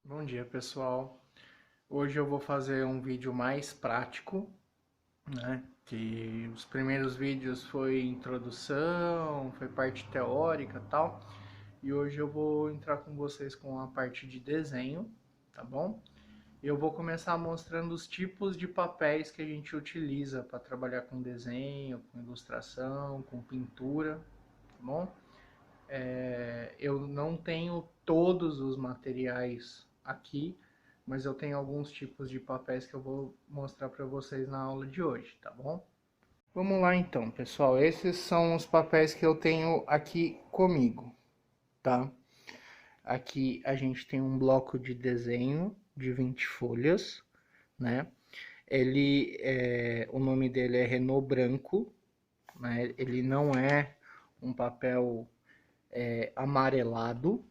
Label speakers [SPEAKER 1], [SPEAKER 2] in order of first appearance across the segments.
[SPEAKER 1] Bom dia, pessoal. Hoje eu vou fazer um vídeo mais prático, né? Que os primeiros vídeos foi introdução, foi parte teórica, e tal. E hoje eu vou entrar com vocês com a parte de desenho, tá bom? Eu vou começar mostrando os tipos de papéis que a gente utiliza para trabalhar com desenho, com ilustração, com pintura, tá bom? Eu não tenho todos os materiais aqui, mas eu tenho alguns tipos de papéis que eu vou mostrar para vocês na aula de hoje, tá bom? Vamos lá então, pessoal. Esses são os papéis que eu tenho aqui comigo, tá? Aqui a gente tem um bloco de desenho de 20 folhas, né? O nome dele é Renault Branco, né? Ele não é um papel amarelado,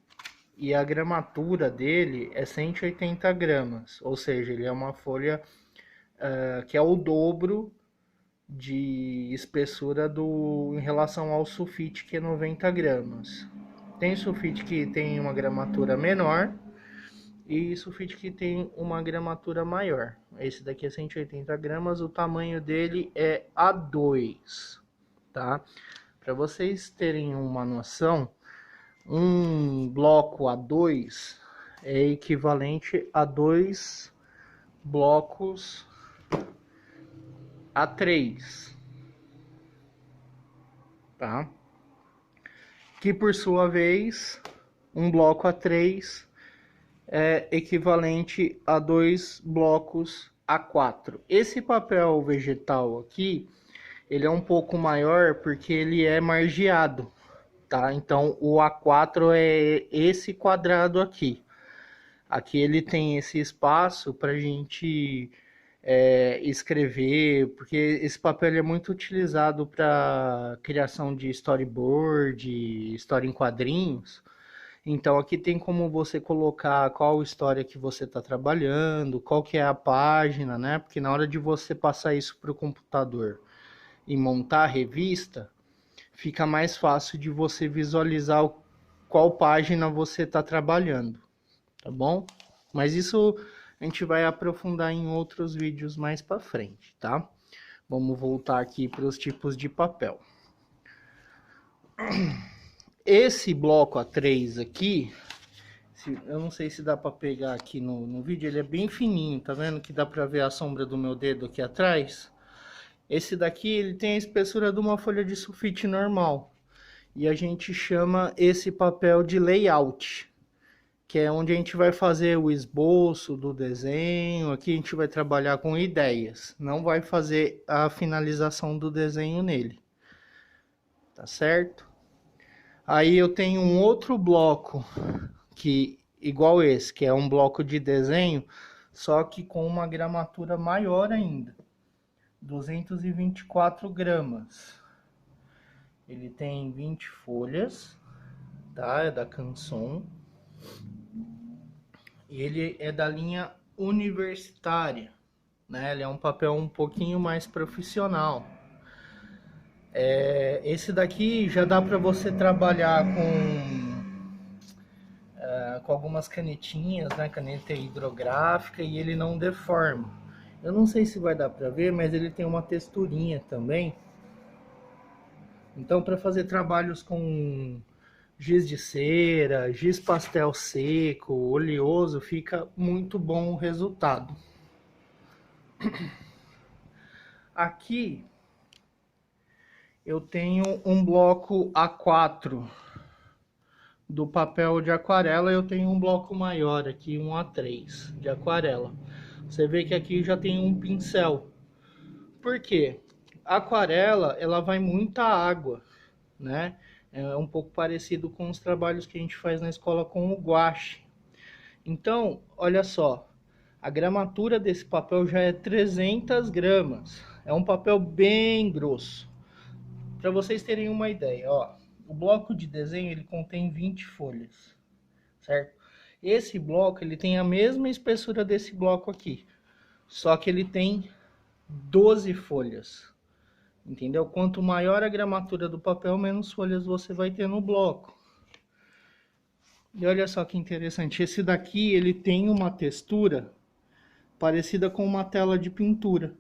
[SPEAKER 1] e a gramatura dele é 180 gramas, ou seja, ele é uma folha que é o dobro de espessura em relação ao sulfite, que é 90 gramas. Tem sulfite que tem uma gramatura menor e sulfite que tem uma gramatura maior. Esse daqui é 180 gramas, o tamanho dele é A2, tá? Para vocês terem uma noção, um bloco A2 é equivalente a dois blocos A3, tá? Que por sua vez, um bloco A3 é equivalente a dois blocos A4. Esse papel vegetal aqui, ele é um pouco maior porque ele é margeado, tá? Então o A4 é esse quadrado aqui. Aqui ele tem esse espaço para a gente escrever, porque esse papel é muito utilizado para criação de storyboard, história em quadrinhos. Então aqui tem como você colocar qual história que você está trabalhando, qual que é a página, né? Porque na hora de você passar isso para o computador e montar a revista, fica mais fácil de você visualizar qual página você está trabalhando, tá bom? Mas isso a gente vai aprofundar em outros vídeos mais para frente, tá? Vamos voltar aqui para os tipos de papel. Esse bloco A3 aqui, eu não sei se dá para pegar aqui no vídeo, ele é bem fininho, tá vendo que dá para ver a sombra do meu dedo aqui atrás? Esse daqui, ele tem a espessura de uma folha de sulfite normal. E a gente chama esse papel de layout, que é onde a gente vai fazer o esboço do desenho. Aqui a gente vai trabalhar com ideias, não vai fazer a finalização do desenho nele, tá certo? Aí eu tenho um outro bloco que igual esse, que é um bloco de desenho, só que com uma gramatura maior ainda, 224 gramas. Ele tem 20 folhas, tá? É da Canson. E ele é da linha universitária, né? Ele é um papel um pouquinho mais profissional. Esse daqui já dá para você trabalhar com algumas canetinhas, né? Caneta hidrográfica, e ele não deforma. Eu não sei se vai dar para ver, mas ele tem uma texturinha também. Então, para fazer trabalhos com giz de cera, giz pastel seco, oleoso, fica muito bom o resultado. Aqui eu tenho um bloco A4 do papel de aquarela, eu tenho um bloco maior aqui, um A3 de aquarela. Você vê que aqui já tem um pincel. Por quê? A aquarela, ela vai muita água, né? É um pouco parecido com os trabalhos que a gente faz na escola com o guache. Então, olha só, a gramatura desse papel já é 300 gramas. É um papel bem grosso. Para vocês terem uma ideia, ó, o bloco de desenho ele contém 20 folhas, certo? Esse bloco ele tem a mesma espessura desse bloco aqui, só que ele tem 12 folhas, entendeu? Quanto maior a gramatura do papel, menos folhas você vai ter no bloco. E olha só que interessante, esse daqui ele tem uma textura parecida com uma tela de pintura.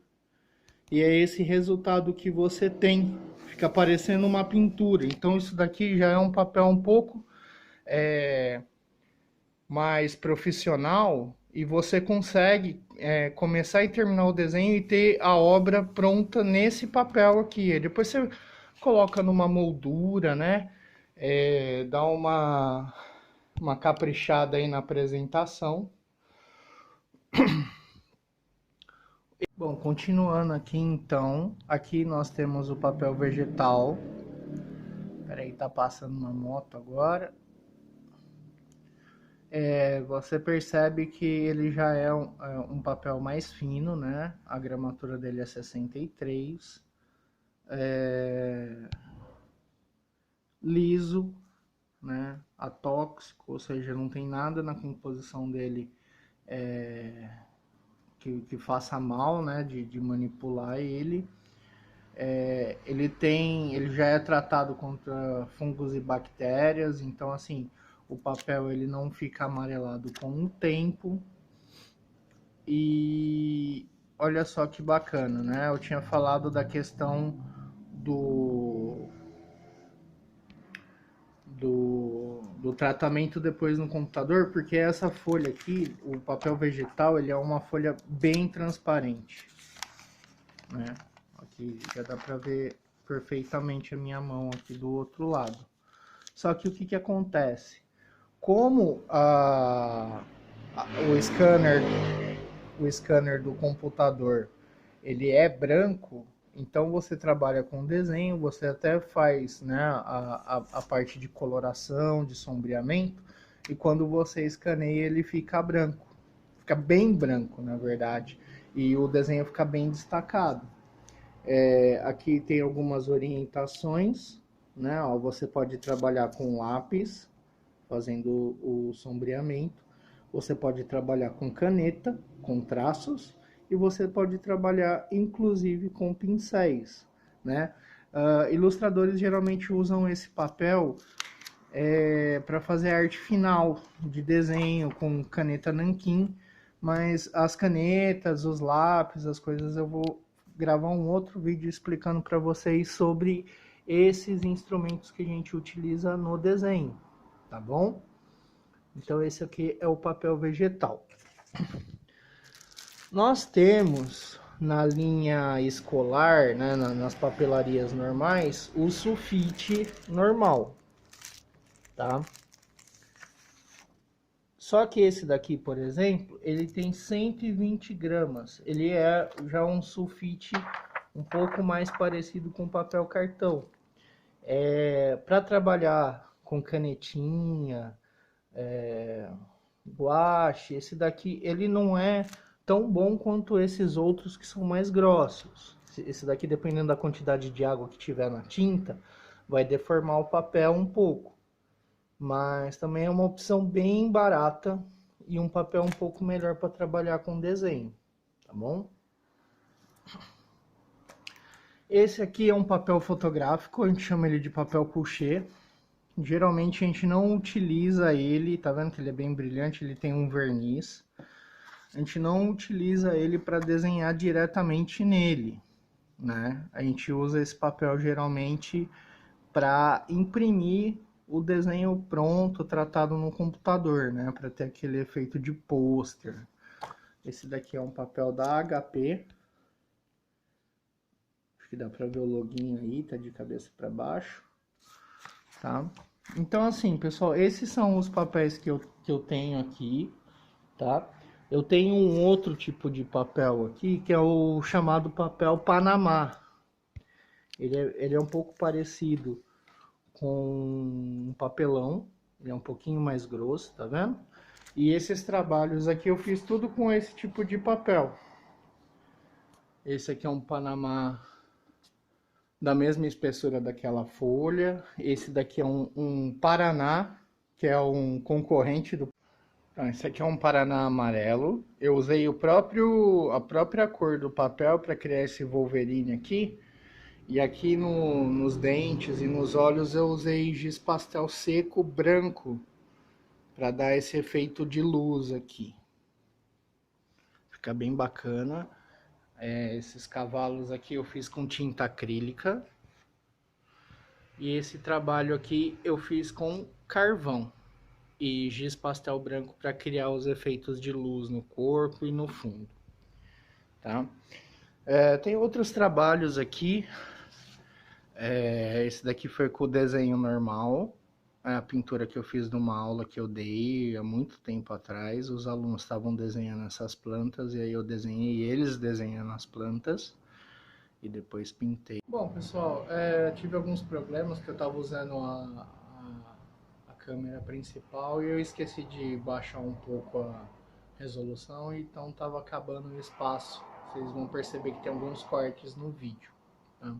[SPEAKER 1] E é esse resultado que você tem. Fica parecendo uma pintura. Então isso daqui já é um papel um pouco mais profissional. E você consegue começar e terminar o desenho e ter a obra pronta nesse papel aqui. Depois você coloca numa moldura, né? Dá uma caprichada aí na apresentação. Bom, continuando aqui então, aqui nós temos o papel vegetal. Peraí, tá passando uma moto agora. Você percebe que ele já é um papel mais fino, né? A gramatura dele é 63. Liso, né? Atóxico, ou seja, não tem nada na composição dele que faça mal, né? De manipular ele. Ele já é tratado contra fungos e bactérias, então assim, o papel ele não fica amarelado com o tempo. E olha só que bacana, né? Eu tinha falado da questão do tratamento depois no computador, porque essa folha aqui, o papel vegetal, ele é uma folha bem transparente, né? Aqui já dá para ver perfeitamente a minha mão aqui do outro lado. Só que o que acontece? Como o scanner do computador ele é branco, então você trabalha com desenho, você até faz, né, a parte de coloração, de sombreamento, e quando você escaneia ele fica branco, fica bem branco na verdade, e o desenho fica bem destacado. Aqui tem algumas orientações, né? Ó, você pode trabalhar com lápis, fazendo o sombreamento. Você pode trabalhar com caneta, com traços, e você pode trabalhar inclusive com pincéis, né? Ilustradores geralmente usam esse papel para fazer arte final de desenho com caneta nanquim, mas as canetas, os lápis, as coisas eu vou gravar um outro vídeo explicando para vocês sobre esses instrumentos que a gente utiliza no desenho, tá bom? Então esse aqui é o papel vegetal. Nós temos na linha escolar, né, nas papelarias normais, o sulfite normal, tá? Só que esse daqui, por exemplo, ele tem 120 gramas. Ele é já um sulfite um pouco mais parecido com papel cartão. Para trabalhar com canetinha, guache, esse daqui ele não é tão bom quanto esses outros que são mais grossos. Esse daqui, dependendo da quantidade de água que tiver na tinta, vai deformar o papel um pouco. Mas também é uma opção bem barata e um papel um pouco melhor para trabalhar com desenho, tá bom? Esse aqui é um papel fotográfico, a gente chama ele de papel couché. Geralmente a gente não utiliza ele, tá vendo que ele é bem brilhante, ele tem um verniz. A gente não utiliza ele para desenhar diretamente nele, né? A gente usa esse papel geralmente para imprimir o desenho pronto, tratado no computador, né? Para ter aquele efeito de pôster. Esse daqui é um papel da HP. Acho que dá para ver o login aí, tá de cabeça para baixo, tá? Então assim, pessoal, esses são os papéis que eu tenho aqui, tá? Eu tenho um outro tipo de papel aqui, que é o chamado papel Panamá. Ele é um pouco parecido com um papelão, ele é um pouquinho mais grosso, tá vendo? E esses trabalhos aqui eu fiz tudo com esse tipo de papel. Esse aqui é um Panamá da mesma espessura daquela folha. Esse daqui é um Paraná, que é um concorrente do... Então, esse aqui é um Paraná amarelo. Eu usei a própria cor do papel para criar esse Wolverine aqui. E aqui nos dentes e nos olhos eu usei giz pastel seco branco para dar esse efeito de luz aqui. Fica bem bacana. Esses cavalos aqui eu fiz com tinta acrílica. E esse trabalho aqui eu fiz com carvão e giz pastel branco para criar os efeitos de luz no corpo e no fundo, tá? Tem outros trabalhos aqui. Esse daqui foi com o desenho normal. A pintura que eu fiz numa aula que eu dei há muito tempo atrás. Os alunos estavam desenhando essas plantas e aí eu desenhei eles desenhando as plantas e depois pintei. Bom, pessoal, tive alguns problemas que eu estava usando a câmera principal e eu esqueci de baixar um pouco a resolução, então estava acabando o espaço. Vocês vão perceber que tem alguns cortes no vídeo, tá?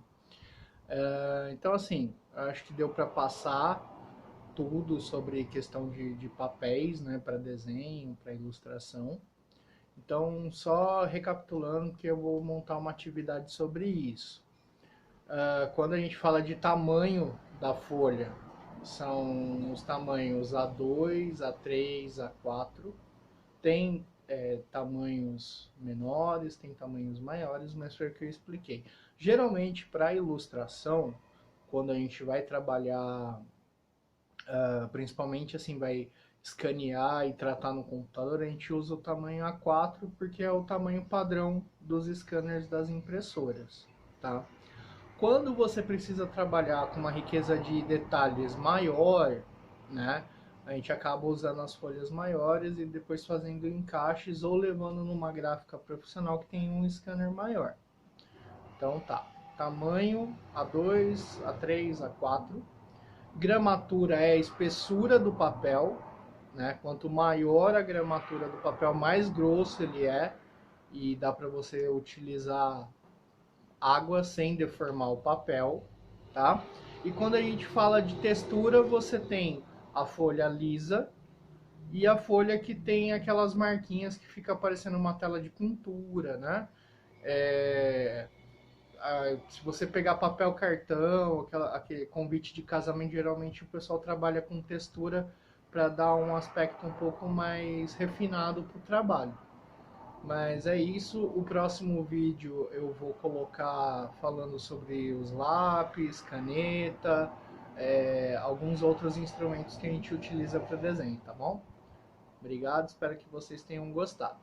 [SPEAKER 1] Então, assim, acho que deu para passar tudo sobre questão de papéis, né, para desenho, para ilustração. Então, só recapitulando que eu vou montar uma atividade sobre isso. Quando a gente fala de tamanho da folha, são os tamanhos A2, A3, A4. Tem tamanhos menores, tem tamanhos maiores, mas foi o que eu expliquei. Geralmente, para ilustração, quando a gente vai trabalhar, principalmente assim, vai escanear e tratar no computador, a gente usa o tamanho A4 porque é o tamanho padrão dos scanners das impressoras, tá? Quando você precisa trabalhar com uma riqueza de detalhes maior, né, a gente acaba usando as folhas maiores e depois fazendo encaixes ou levando numa gráfica profissional que tem um scanner maior. Então tá, tamanho A2, A3, A4. Gramatura é a espessura do papel, né? Quanto maior a gramatura do papel, mais grosso ele é, e dá para você utilizar água sem deformar o papel, tá? E quando a gente fala de textura, você tem a folha lisa e a folha que tem aquelas marquinhas que fica aparecendo uma tela de pintura, né? Se você pegar papel cartão, aquele convite de casamento, geralmente o pessoal trabalha com textura para dar um aspecto um pouco mais refinado para o trabalho. Mas é isso, o próximo vídeo eu vou colocar falando sobre os lápis, caneta, alguns outros instrumentos que a gente utiliza para desenho, tá bom? Obrigado, espero que vocês tenham gostado.